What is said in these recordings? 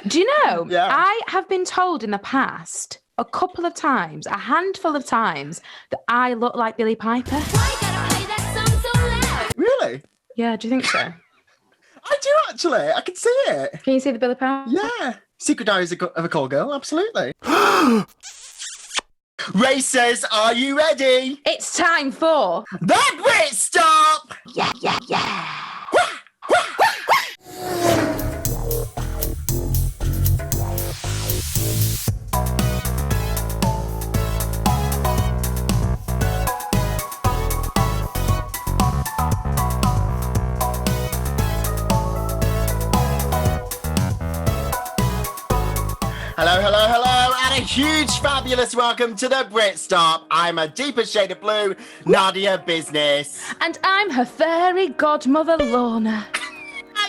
Do you know, Yeah. I have been told in the past a couple of times, a handful of times, that I look like Billie Piper. Really? Yeah, do you think so? I do, actually. I can see it. Can you see the Billie Piper? Yeah. Secret Diaries of a Call Girl, absolutely. Racers, are you ready? It's time for... The Brit Stop! Yeah. Hello, and a huge, fabulous welcome to the Brit Stop. I'm a deeper shade of blue, Nadia Business. And I'm her fairy godmother, Lorna.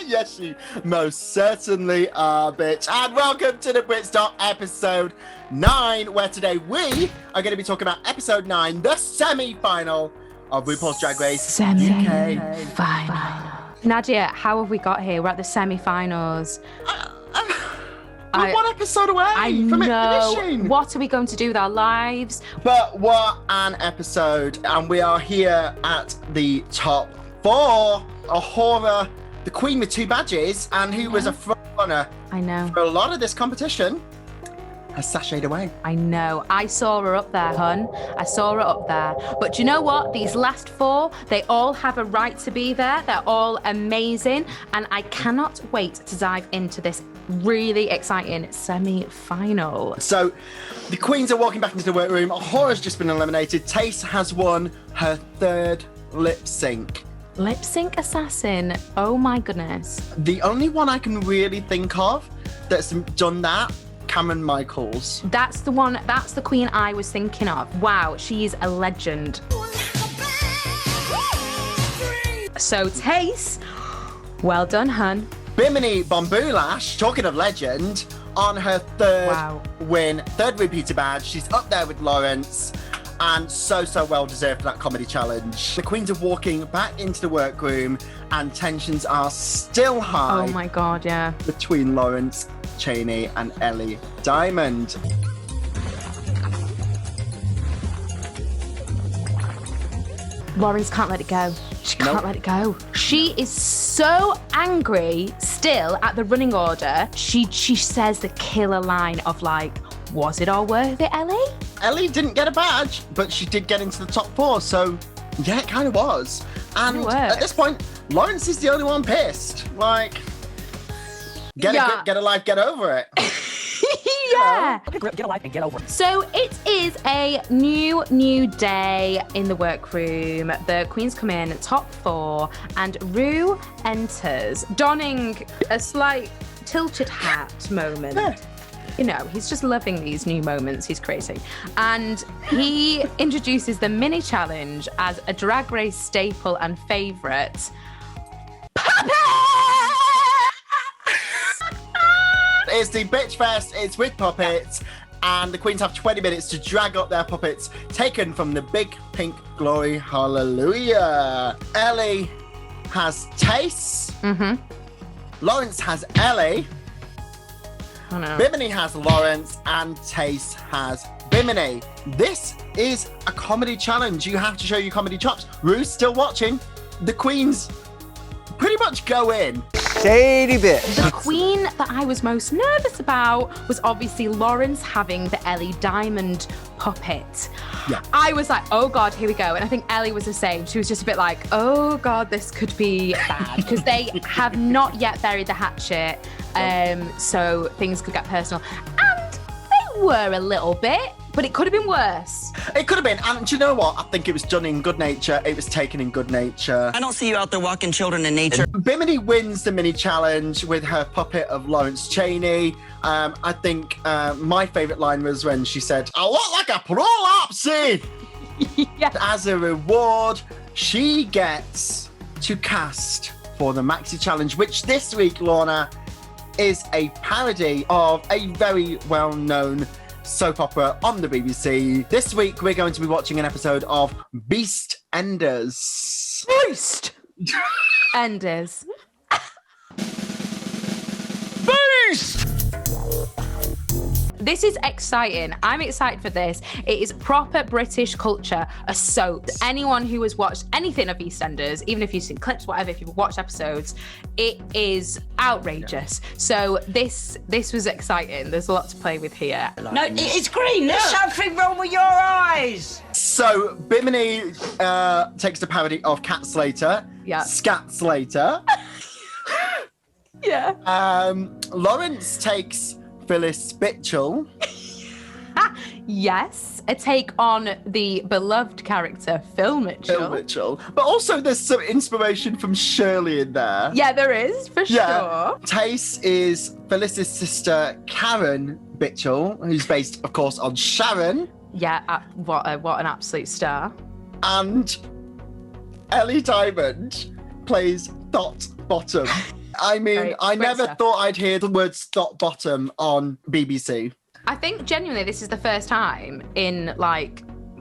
Yes, you most certainly are, bitch. And welcome to the Brit Stop episode 9, where today we are going to be talking about episode 9, the semi-final of RuPaul's Drag Race Semi-final. Nadia, how have we got here? We're at the semi-finals. We're one episode away from it finishing. What are we going to do with our lives? But what an episode. And we are here at the top 4. Ahura, the queen with 2 badges, and who was a front runner for a lot of this competition, has sashayed away. I know. I saw her up there, hun. I saw her up there. But do you know what? These last 4, they all have a right to be there. They're all amazing. And I cannot wait to dive into this really exciting semi-final. So the queens are walking back into the workroom. Ahura's just been eliminated. Tace has won her 3rd lip sync. Lip sync assassin. Oh my goodness. The only one I can really think of that's done that, Cameron Michaels. That's the one, that's the queen I was thinking of. Wow, she's a legend. So Tace, well done, hun. Bimini Bomboulash, talking of legend, on her 3rd win, 3rd repeater badge. She's up there with Lawrence, and so well deserved for that comedy challenge. The queens are walking back into the workroom, and tensions are still high. Oh my God, yeah. Between Lawrence Chaney and Ellie Diamond. Lawrence can't let it go. She can't let it go. She is so angry still at the running order. She says the killer line of like, was it all worth it, Ellie? Ellie didn't get a badge, but she did get into the top 4, so yeah, it kind of was. And at this point, Lawrence is the only one pissed. Like, get a life, get over it. Yeah. Get a life and get over it. So it is a new day in the workroom. The queens come in, top 4, and Ru enters, donning a slight tilted hat moment. Yeah. You know, he's just loving these new moments. He's crazy. And he introduces the mini challenge as a Drag Race staple and favourite. Puppet! It's the Bitch Fest, it's with puppets, and the queens have 20 minutes to drag up their puppets taken from the big pink glory. Hallelujah. Ellie has Tace. Lawrence has Ellie. Oh no. Bimini has Lawrence, and Tace has Bimini. This is a comedy challenge. You have to show your comedy chops. Ru's still watching. The queens pretty much go in. Shady bit. The queen that I was most nervous about was obviously Lawrence having the Ellie Diamond puppet. Yeah. I was like, oh God, here we go. And I think Ellie was the same. She was just a bit like, oh God, this could be bad. Because they have not yet buried the hatchet. So things could get personal. And they were a little bit, but it could have been worse. It could have been. And do you know what? I think it was done in good nature. It was taken in good nature. I don't see you out there walking children in nature. Bimini wins the mini challenge with her puppet of Lawrence Chaney. I think my favourite line was when she said, I look like a prolapse. Yeah. As a reward, she gets to cast for the Maxi Challenge, which this week, Lorna, is a parody of a very well-known soap opera on the BBC. This week, we're going to be watching an episode of Beastenders. Enders. Beast! this is exciting. I'm excited for this. It is proper British culture, a soap. Anyone who has watched anything of EastEnders, even if you've seen clips, whatever, if you've watched episodes, it is outrageous. So this was exciting. There's a lot to play with here. No, it's green. There's something wrong with your eyes. So Bimini takes the parody of Cat Slater. Yeah. Scat Slater. Yeah. Lawrence takes Phyllis Bitchell. Yes, a take on the beloved character Phil Mitchell. Phil Mitchell. But also there's some inspiration from Shirley in there. Yeah, there is, for sure. Tace is Phyllis's sister Karen Bitchell, who's based, of course, on Sharon. Yeah, what an absolute star. And Ellie Diamond plays Dot Bottom. I mean, I never thought I'd hear the word Dot Bottom on BBC. I think genuinely this is the first time in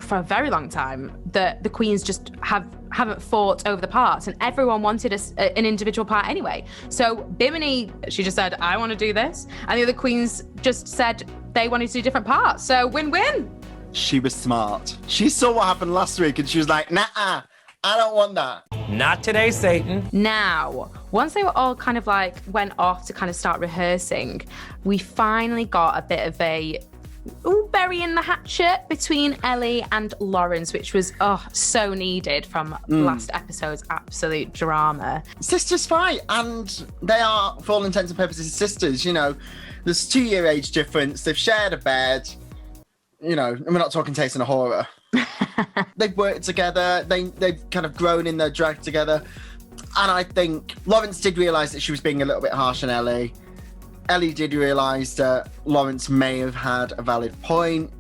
for a very long time that the queens just haven't fought over the parts, and everyone wanted an individual part anyway. So Bimini, she just said, I want to do this, and the other queens just said they wanted to do different parts. So win-win. She was smart. She saw what happened last week and she was like, nah, I don't want that. Not today, Satan. Now, once they were all kind of went off to kind of start rehearsing, we finally got a bit of a berry in the hatchet between Ellie and Lawrence, which was so needed from last episode's absolute drama. Sisters fight, and they are, for all intents and purposes, sisters. You know, there's 2-year age difference. They've shared a bed. You know, and we're not talking taste in a horror. They've worked together. They've kind of grown in their drag together. And I think Lawrence did realise that she was being a little bit harsh on Ellie. Ellie did realise that Lawrence may have had a valid point.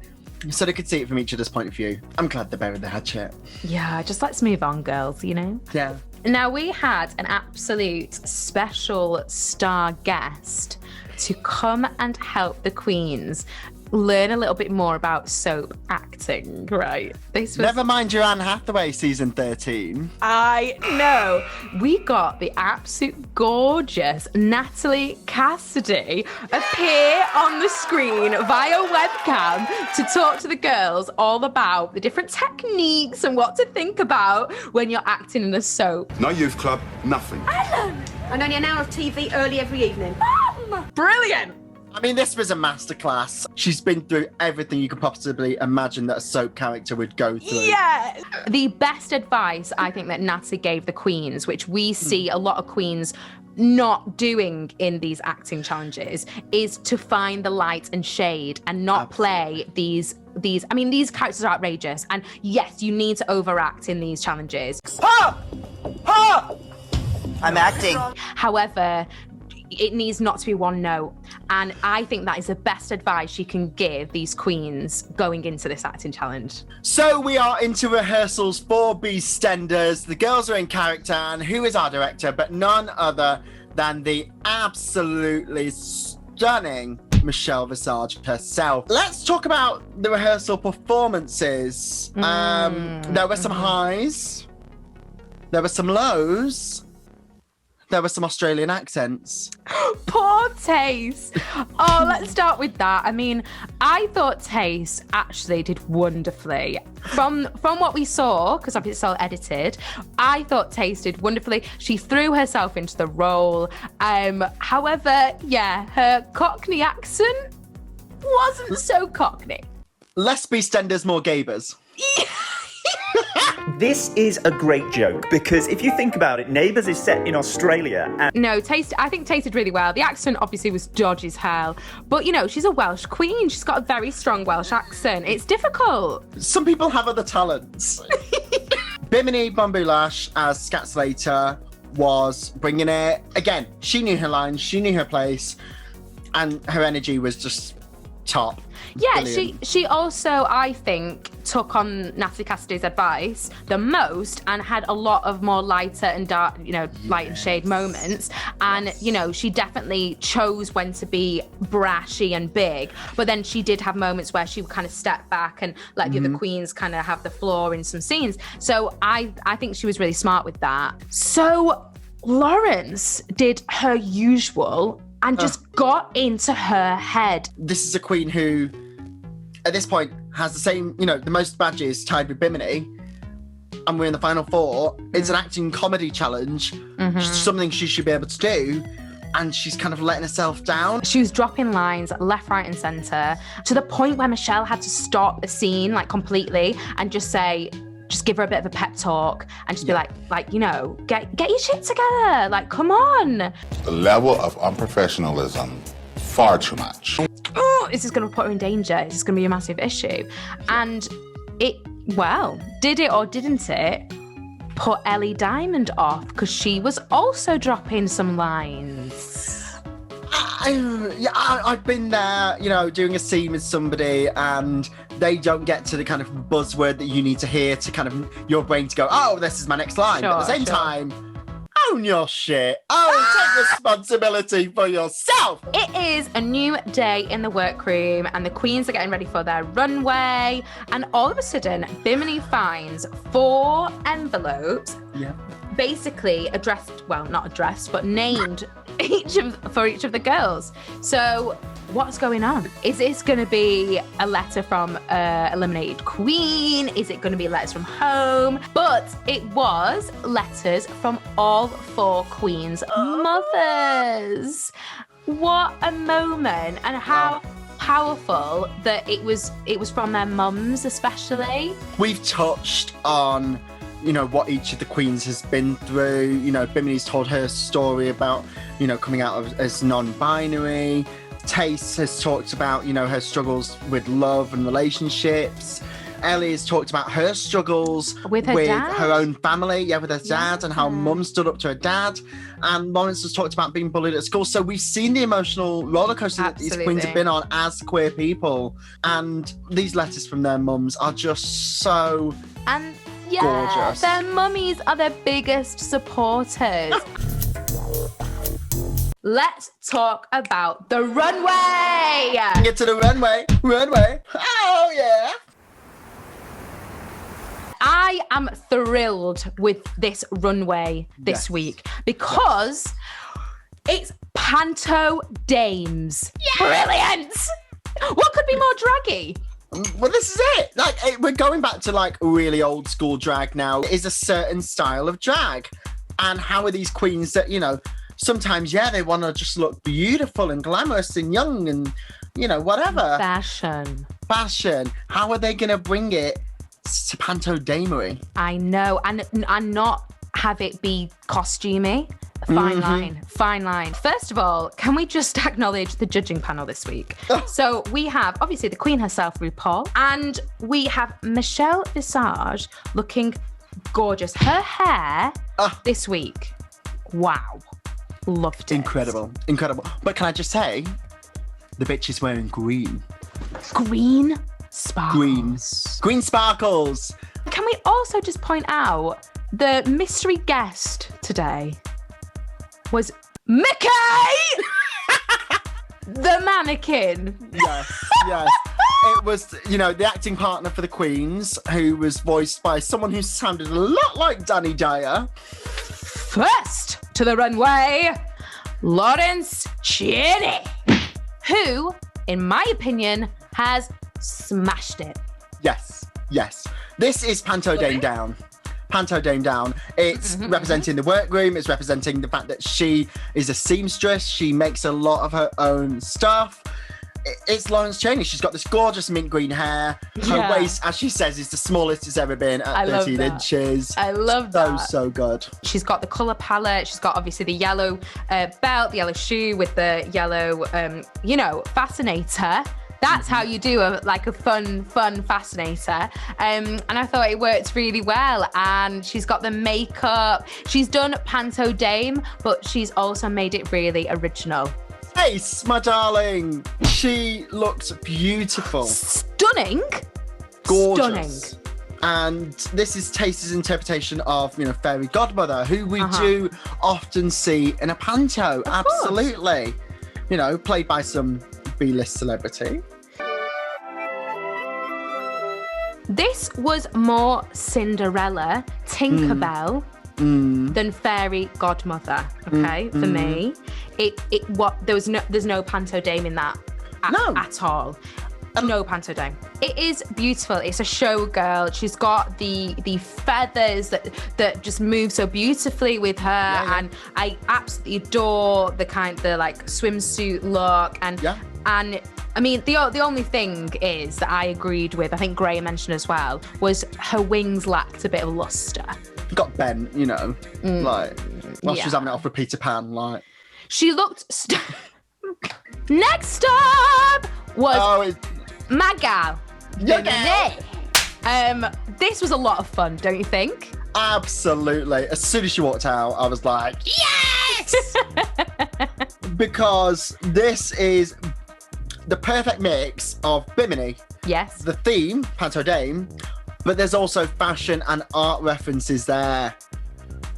So they could see it from each other's point of view. I'm glad they buried the hatchet. Yeah, just let's move on, girls, you know? Yeah. Now, we had an absolute special star guest to come and help the queens learn a little bit more about soap acting, right? This was... Never mind your Anne Hathaway season 13. I know. We got the absolute gorgeous Natalie Cassidy appear on the screen via webcam to talk to the girls all about the different techniques and what to think about when you're acting in a soap. No youth club, nothing. Alan! And only an hour of TV early every evening. Mum! Brilliant! I mean, this was a masterclass. She's been through everything you could possibly imagine that a soap character would go through. Yeah! The best advice I think that Natalie gave the queens, which we see a lot of queens not doing in these acting challenges, is to find the light and shade and not play these I mean, these characters are outrageous, and yes, you need to overact in these challenges. Ha! Ha! I'm acting. However, it needs not to be one note. And I think that is the best advice you can give these queens going into this acting challenge. So we are into rehearsals for Beastenders. The girls are in character, and who is our director but none other than the absolutely stunning Michelle Visage herself. Let's talk about the rehearsal performances. There were some highs, there were some lows, there were some Australian accents. Poor Tace. Oh, let's start with that. I mean, I thought Tace actually did wonderfully. From what we saw, because obviously it's all edited, I thought Tace did wonderfully. She threw herself into the role. However, yeah, her Cockney accent wasn't so Cockney. Less Beastenders, more Gabers. This is a great joke because if you think about it, Neighbours is set in Australia. And no, I think Tace did really well. The accent obviously was dodgy as hell. But, you know, she's a Welsh queen. She's got a very strong Welsh accent. It's difficult. Some people have other talents. Bimini Bombulash as Scat Slater was bringing it. Again, she knew her lines, she knew her place, and her energy was just top. Yeah, Brilliant. she also, I think, took on Natalie Cassidy's advice the most and had a lot of more lighter and dark, you know, light and shade moments. And, you know, she definitely chose when to be brashy and big. But then she did have moments where she would kind of step back and let the other queens kind of have the floor in some scenes. So I think she was really smart with that. So Lawrence did her usual and just got into her head. This is a queen who, at this point, has the same, the most badges tied with Bimini. And we're in the final 4. It's an acting comedy challenge, something she should be able to do. And she's kind of letting herself down. She was dropping lines left, right, and centre to the point where Michelle had to stop the scene completely and just give her a bit of a pep talk and just be like, get your shit together. Come on. The level of unprofessionalism, far too much. Oh, this is going to put her in danger. This is going to be a massive issue. And did it or didn't it put Ellie Diamond off because she was also dropping some lines? I've been there, doing a scene with somebody and they don't get to the kind of buzzword that you need to hear to kind of your brain to go, oh, this is my next line. But at the same time, own your shit. Take responsibility for yourself. It is a new day in the workroom and the queens are getting ready for their runway. And all of a sudden, Bimini finds 4 envelopes, basically not addressed, but named for each of the girls. So what's going on? Is this going to be a letter from eliminated queen? Is it going to be letters from home? But it was letters from all 4 queens' mothers. What a moment, and how powerful that it was from their mums especially. We've touched on what each of the queens has been through. Bimini's told her story about, coming out as non-binary. Tace has talked about, her struggles with love and relationships. Ellie has talked about her struggles with her own family, with her dad, and how mum stood up to her dad. And Lawrence has talked about being bullied at school. So we've seen the emotional roller coaster that these queens have been on as queer people. And these letters from their mums are just so gorgeous. Their mummies are their biggest supporters. Let's talk about the runway. Get to the runway. Oh, yeah. I am thrilled with this runway this week because it's Panto Dames. Brilliant. What could be more draggy? Well, this is it. We're going back to really old school drag now. It is a certain style of drag. And how are these queens that, sometimes, they want to just look beautiful and glamorous and young and, whatever. Fashion. How are they going to bring it to Panto Damery? I know. And not have it be costumey. Fine line. First of all, can we just acknowledge the judging panel this week? So we have, obviously, the queen herself, RuPaul, and we have Michelle Visage looking gorgeous. Her hair this week, wow. Loved it. Incredible. But can I just say, the bitch is wearing green. Green sparkles. Green sparkles. Can we also just point out the mystery guest today was Mickey, the mannequin. Yes. It was, the acting partner for the queens, who was voiced by someone who sounded a lot like Danny Dyer. First to the runway, Lawrence Cheney, who, in my opinion, has smashed it. Yes. This is Panto Dame Down. It's representing the workroom. It's representing the fact that she is a seamstress. She makes a lot of her own stuff. It's Lawrence Cheney. She's got this gorgeous mint green hair. Her waist, as she says, is the smallest it's ever been at 13 inches. I love that. So good. She's got the colour palette. She's got, obviously, the yellow belt, the yellow shoe with the yellow, fascinator. That's how you do a fun fascinator. And I thought it worked really well. And she's got the makeup. She's done Panto Dame, but she's also made it really original. Ace, my darling. She looks beautiful. Stunning. Gorgeous. And this is Tace's interpretation of, Fairy Godmother, who we do often see in a panto. Absolutely. Played by some B-list celebrity. This was more Cinderella, Tinkerbell than Fairy Godmother, for me. there's no panto dame in that at all. No panto dame. It is beautiful. It's a showgirl. She's got the feathers that just move so beautifully with her, and I absolutely adore the like swimsuit look and I mean, the only thing is that I agreed with, I think Gray mentioned as well, was her wings lacked a bit of luster. Got bent, you know, like while she was having it off with Peter Pan, like. She looked. Next up was my gal. This was a lot of fun, don't you think? Absolutely. As soon as she walked out, I was like, yes! Because this is the perfect mix of Bimini. Yes. The theme, Panto Dame, but there's also fashion and art references there.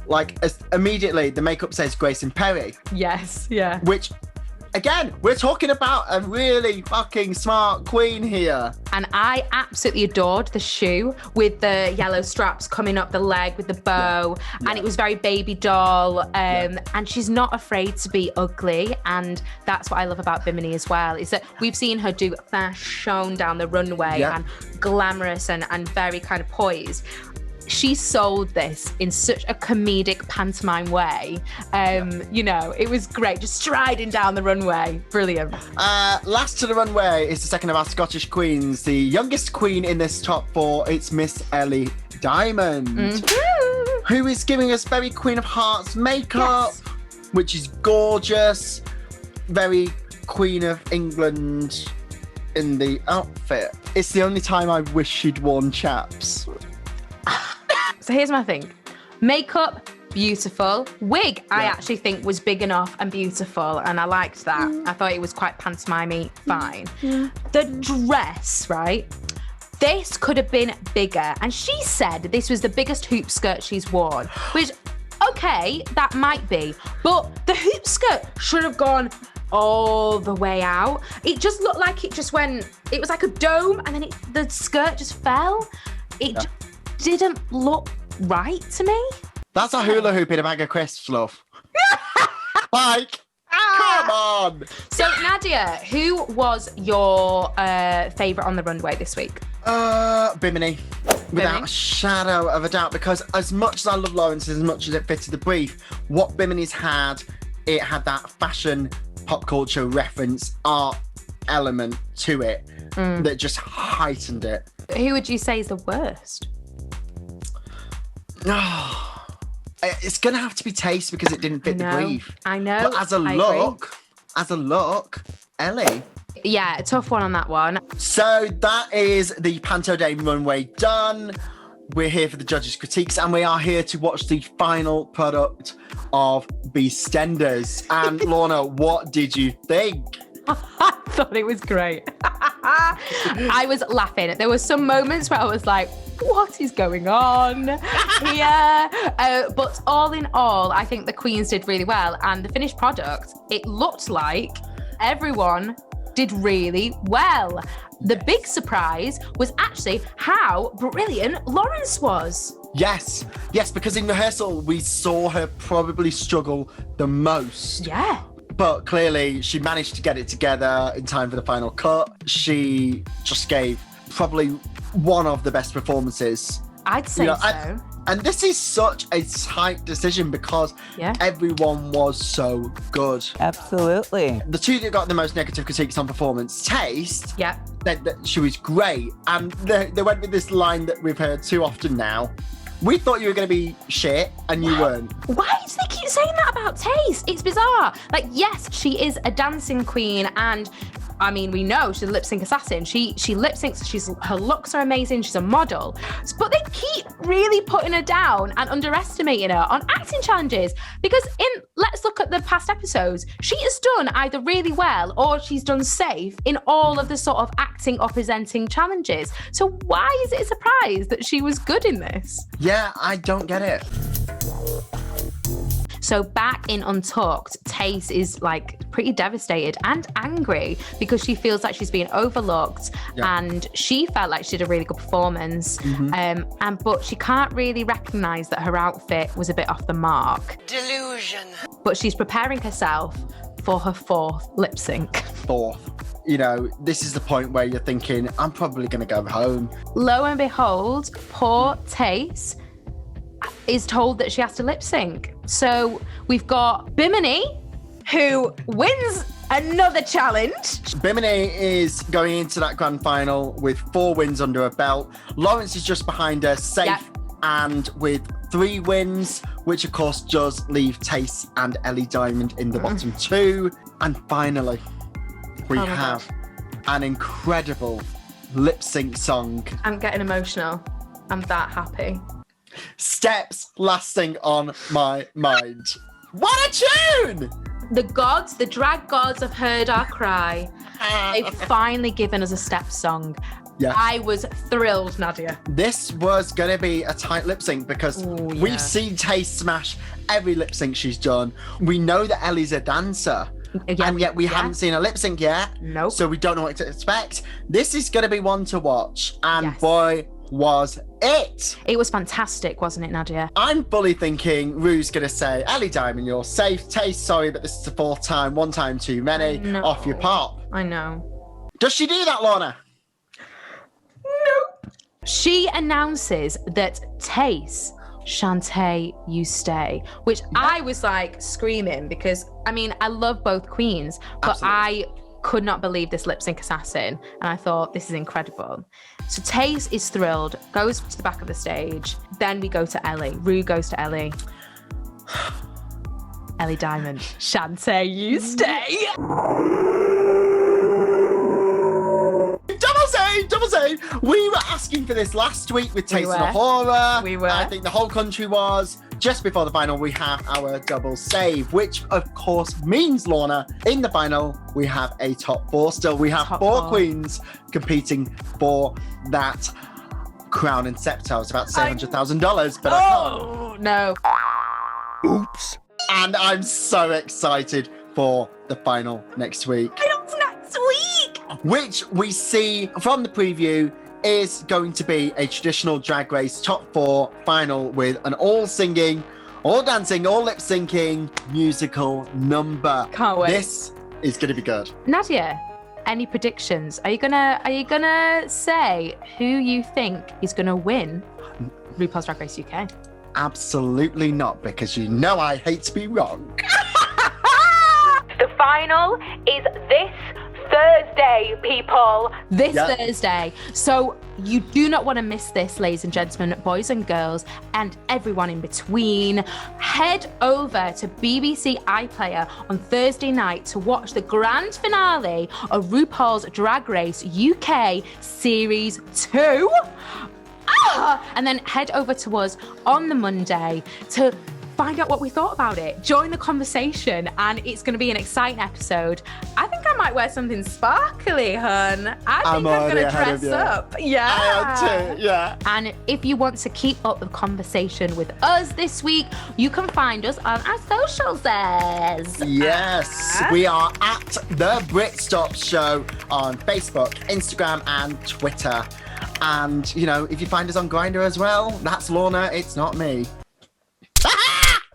Like, immediately, the makeup says Grace and Perry. Yes, yeah. Which, again, we're talking about a really fucking smart queen here. And I absolutely adored the shoe with the yellow straps coming up the leg with the bow. Yeah. And it was very baby doll. And she's not afraid to be ugly. And that's what I love about Bimini as well, is that we've seen her do fashion down the runway and glamorous and very kind of poised. She sold this in such a comedic pantomime way. You know, it was great, just striding down the runway. Brilliant. Last to the runway is the second of our Scottish queens. The youngest queen in this top 4, it's Miss Ellie Diamond, who is giving us very Queen of Hearts makeup, which is gorgeous. Very Queen of England in the outfit. It's the only time I wish she'd worn chaps. So here's my thing. Makeup, beautiful. Wig, I actually think was big enough and beautiful, and I liked that. I thought it was quite pantomime-y, fine. The dress, right? This could have been bigger, and she said this was the biggest hoop skirt she's worn, which, okay, that might be, but the hoop skirt should have gone all the way out. It just looked like it just went, it was like a dome, and then the skirt just fell. It didn't look right to me. That's a hula hoop in a bag of crisps, love. Like, come on. So, Nadia, who was your favourite on the runway this week? Bimini. Without a shadow of a doubt, because as much as I love Lawrence, as much as it fitted the brief, what Bimini's had, it had that fashion, pop culture reference, art element to it that just heightened it. Who would you say is the worst? It's gonna have to be taste because it didn't fit the brief. I know. But as a look, Ellie. Yeah, a tough one on that one. So that is the Panto Dame runway done. We're here for the judges' critiques, and we are here to watch the final product of Beastenders. And Lorna, what did you think? I thought it was great. I was laughing. There were some moments where I was like, what is going on here? But all in all, I think the queens did really well. And the finished product, it looked like everyone did really well. The big surprise was actually how brilliant Lawrence was. Yes, because in rehearsal, we saw her probably struggle the most. Yeah. But clearly, she managed to get it together in time for the final cut. She just gave probably one of the best performances. I'd say so. And this is such a tight decision because everyone was so good. Absolutely. The two that got the most negative critiques on performance, Taste, that she was great. And they went with this line that we've heard too often now. We thought you were going to be shit, and you weren't. Why do they keep saying that about Taste? It's bizarre. Like, yes, she is a dancing queen, and I mean, we know she's a lip sync assassin. She lip syncs. Her looks are amazing. She's a model, but they keep really putting her down and underestimating her on acting challenges. Because let's look at the past episodes. She has done either really well or she's done safe in all of the sort of acting or presenting challenges. So why is it a surprise that she was good in this? Yeah, I don't get it. So back in Untucked, Tace is like pretty devastated and angry because she feels like she's being overlooked and she felt like she did a really good performance. But she can't really recognise that her outfit was a bit off the mark. Delusion. But she's preparing herself for her 4th lip sync. 4th. You know, this is the point where you're thinking, I'm probably going to go home. Lo and behold, poor Tace is told that she has to lip sync. So we've got Bimini, who wins another challenge. Bimini is going into that grand final with 4 wins under her belt. Lawrence is just behind her, safe and with 3 wins, which of course does leave Tace and Ellie Diamond in the bottom 2. And finally, we have an incredible lip sync song. I'm getting emotional. I'm that happy. Steps lasting on my mind. What a tune! The gods, the drag gods have heard our cry. They've finally given us a step song. Yeah. I was thrilled, Nadia. This was going to be a tight lip sync because we've seen Tace smash every lip sync she's done. We know that Ellie's a dancer. And yet we haven't seen a lip sync yet. Nope. So we don't know what to expect. This is going to be one to watch. And boy, was it. It was fantastic, wasn't it, Nadia? I'm fully thinking Rue's going to say, Ellie Diamond, you're safe. Tace, sorry, but this is the 4th time. 1 time too many. Off your pop. I know. Does she do that, Lorna? Nope. She announces that Tace, Shantae, you stay, which I was like screaming because, I mean, I love both queens, but I could not believe this lip sync assassin. And I thought, this is incredible. So Tace is thrilled, goes to the back of the stage. Then we go to Ellie. Rue goes to Ellie. Ellie Diamond, Shantae, you stay. Double save. We were asking for this last week with Taste and Horror. We were. I think the whole country was. Just before the final, we have our double save, which of course means, Lorna, in the final, we have a top 4 still. We have 4 queens competing for that crown and scepter. I was about to say $100,000, but I can't. No. Oops. And I'm so excited for the final next week. It's next week. Which we see from the preview is going to be a traditional Drag Race top 4 final with an all singing, all dancing, all lip syncing musical number. Can't wait. This is going to be good. Nadia, any predictions? Are you gonna say who you think is gonna win RuPaul's Drag Race UK? Absolutely not, because you know I hate to be wrong. The final is this Thursday, people. This Thursday. So you do not want to miss this, ladies and gentlemen, boys and girls, and everyone in between. Head over to BBC iPlayer on Thursday night to watch the grand finale of RuPaul's Drag Race UK Series 2. And then head over to us on the Monday to find out what we thought about it. Join the conversation, and it's going to be an exciting episode. I think I might wear something sparkly, hun. I think I'm going to dress up. Yeah. I am too, yeah. And if you want to keep up the conversation with us this week, you can find us on our socials. Yes, we are at The Brit Stop Show on Facebook, Instagram, and Twitter. And, you know, if you find us on Grindr as well, that's Lorna, it's not me.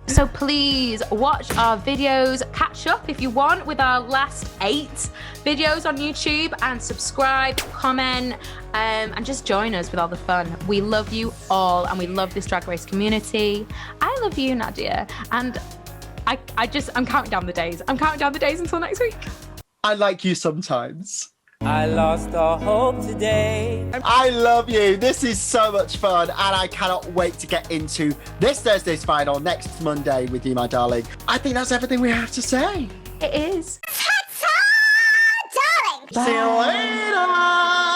So please watch our videos, catch up if you want with our last 8 videos on YouTube, and subscribe, comment, and just join us with all the fun. We love you all, and we love this Drag Race community. I love you, Nadia, and I'm counting down the days. I'm counting down the days until next week. I like you sometimes. I lost all hope today. I love you. This is so much fun, and I cannot wait to get into this Thursday's final next Monday with you, my darling. I think that's everything we have to say. It is. Ta-ta, darling. See you later.